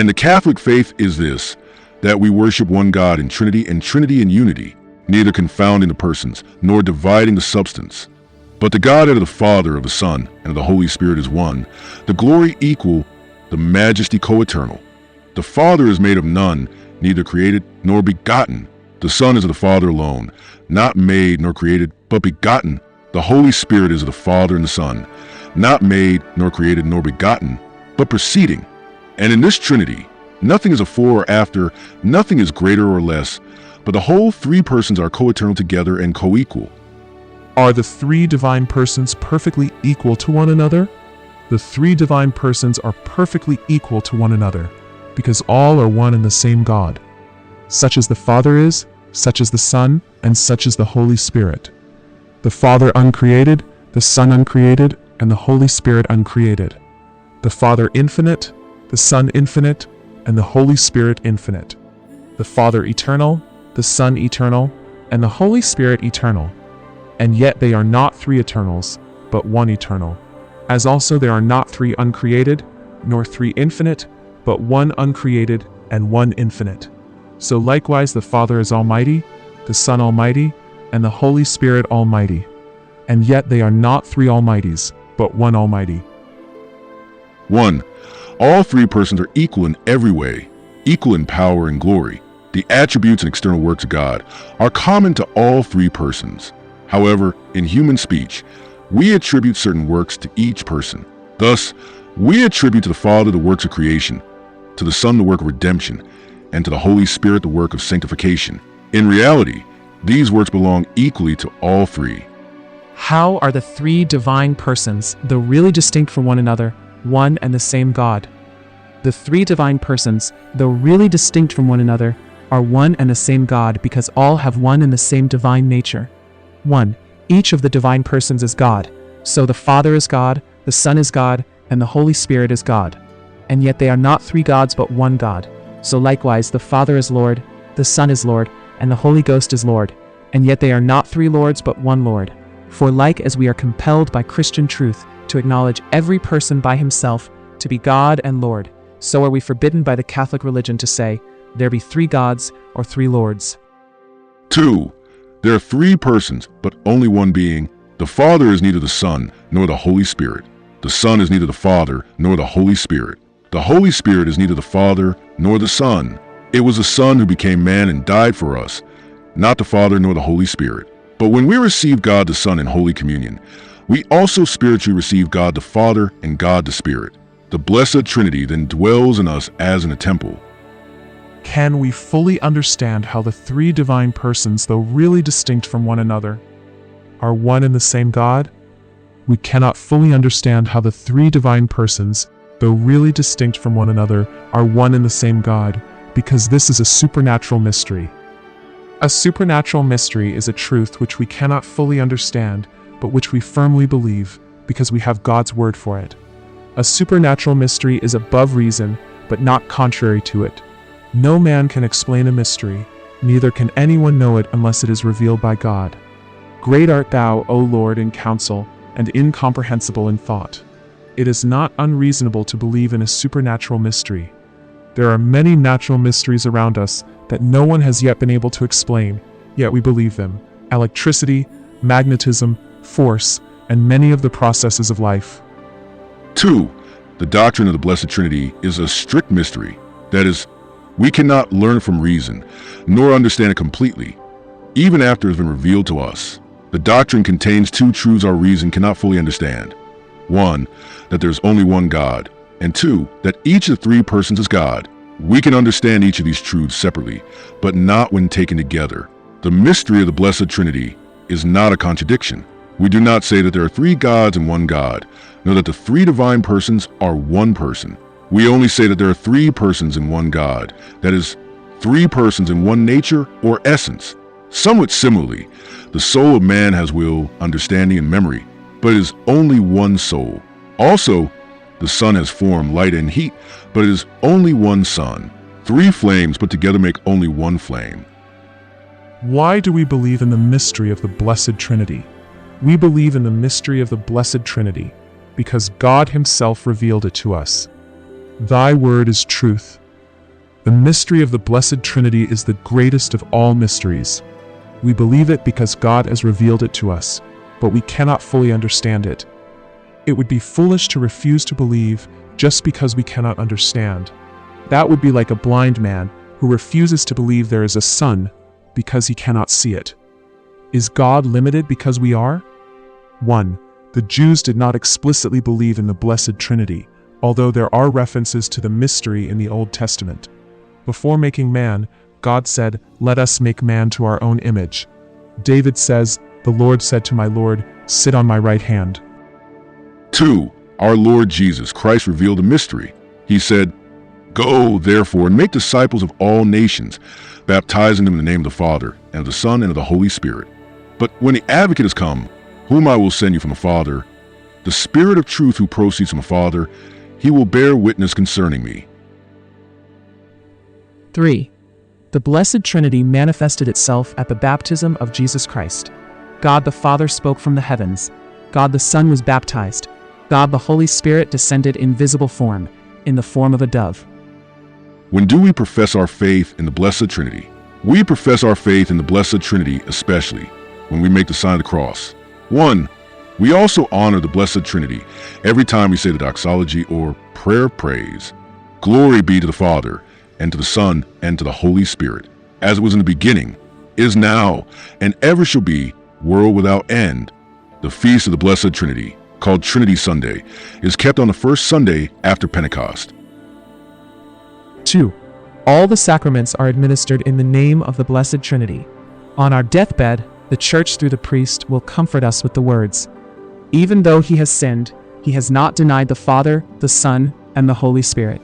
And the Catholic faith is this, that we worship one God in Trinity and Trinity in unity, neither confounding the persons, nor dividing the substance. But the Godhead of the Father, of the Son, and of the Holy Spirit is one, the glory equal, the majesty co-eternal. The Father is made of none, neither created nor begotten. The Son is of the Father alone, not made nor created, but begotten. The Holy Spirit is of the Father and the Son, not made nor created nor begotten, but proceeding. And in this Trinity, nothing is afore or after, nothing is greater or less, but the whole three persons are co-eternal together and co-equal. Are the three divine persons perfectly equal to one another? The three divine persons are perfectly equal to one another, because all are one and the same God. Such as the Father is, such as the Son, and such as the Holy Spirit. The Father uncreated, the Son uncreated, and the Holy Spirit uncreated. The Father infinite, the Son infinite, and the Holy Spirit infinite. The Father eternal, the Son eternal, and the Holy Spirit eternal. And yet they are not three eternals, but one eternal. As also there are not three uncreated, nor three infinite, but one uncreated and one infinite. So likewise the Father is almighty, the Son almighty, and the Holy Spirit almighty. And yet they are not three almighties, but one almighty. 1. All three persons are equal in every way, equal in power and glory. The attributes and external works of God are common to all three persons. However, in human speech, we attribute certain works to each person. Thus, we attribute to the Father the works of creation, to the Son the work of redemption, and to the Holy Spirit the work of sanctification. In reality, these works belong equally to all three. How are the three divine persons, though really distinct from one another, one and the same God? The three divine persons, though really distinct from one another, are one and the same God because all have one and the same divine nature. 1. Each of the divine persons is God. So the Father is God, the Son is God, and the Holy Spirit is God. And yet they are not three gods but one God. So likewise the Father is Lord, the Son is Lord, and the Holy Ghost is Lord. And yet they are not three Lords but one Lord. For like as we are compelled by Christian truth to acknowledge every person by himself to be God and Lord, so are we forbidden by the Catholic religion to say, there be three gods or three Lords. 2. There are three persons, but only one being. The Father is neither the Son nor the Holy Spirit. The Son is neither the Father nor the Holy Spirit. The Holy Spirit is neither the Father nor the Son. It was the Son who became man and died for us, not the Father nor the Holy Spirit. But when we receive God the Son in Holy Communion, we also spiritually receive God the Father and God the Spirit. The Blessed Trinity then dwells in us as in a temple. Can we fully understand how the three divine persons, though really distinct from one another, are one and the same God? We cannot fully understand how the three divine persons, though really distinct from one another, are one and the same God, because this is a supernatural mystery. A supernatural mystery is a truth which we cannot fully understand, but which we firmly believe, because we have God's word for it. A supernatural mystery is above reason, but not contrary to it. No man can explain a mystery, neither can anyone know it unless it is revealed by God. Great art thou, O Lord, in counsel, and incomprehensible in thought. It is not unreasonable to believe in a supernatural mystery. There are many natural mysteries around us that no one has yet been able to explain, yet we believe them. Electricity, magnetism, force, and many of the processes of life. 2. The doctrine of the Blessed Trinity is a strict mystery. That is, we cannot learn from reason, nor understand it completely, even after it has been revealed to us. The doctrine contains two truths our reason cannot fully understand. 1. That there is only one God, and 2. That each of the three persons is God. We can understand each of these truths separately, but not when taken together. The mystery of the Blessed Trinity is not a contradiction. We do not say that there are three gods and one God, nor that the three divine persons are one person. We only say that there are three persons in one God, that is, three persons in one nature or essence. Somewhat similarly, the soul of man has will, understanding, and memory, but it is only one soul. Also, the sun has form, light, and heat, but it is only one sun. Three flames put together make only one flame. Why do we believe in the mystery of the Blessed Trinity? We believe in the mystery of the Blessed Trinity because God Himself revealed it to us. Thy word is truth, The mystery of the Blessed Trinity is the greatest of all mysteries. We believe it because God has revealed it to us, but we cannot fully understand it. It would be foolish to refuse to believe just because we cannot understand. That would be like a blind man who refuses to believe there is a sun because he cannot see it. Is God limited because we are? 1. The Jews did not explicitly believe in the Blessed Trinity, although there are references to the mystery in the Old Testament. Before making man, God said, "Let us make man to our own image." David says, "The Lord said to my Lord, sit on my right hand." 2. Our Lord Jesus Christ revealed a mystery. He said, "Go, therefore, and make disciples of all nations, baptizing them in the name of the Father, and of the Son, and of the Holy Spirit. But when the Advocate has come, whom I will send you from the Father, the Spirit of truth who proceeds from the Father, he will bear witness concerning me." 3. The Blessed Trinity manifested itself at the baptism of Jesus Christ. God the Father spoke from the heavens. God the Son was baptized. God the Holy Spirit descended in visible form, in the form of a dove. When do we profess our faith in the Blessed Trinity? We profess our faith in the Blessed Trinity especially when we make the sign of the cross. 1. We also honor the Blessed Trinity every time we say the doxology or prayer of praise. Glory be to the Father, and to the Son, and to the Holy Spirit, as it was in the beginning, is now, and ever shall be, world without end. The Feast of the Blessed Trinity, called Trinity Sunday, is kept on the first Sunday after Pentecost. 2. All the sacraments are administered in the name of the Blessed Trinity. On our deathbed, the Church through the priest will comfort us with the words, "Even though he has sinned, he has not denied the Father, the Son, and the Holy Spirit."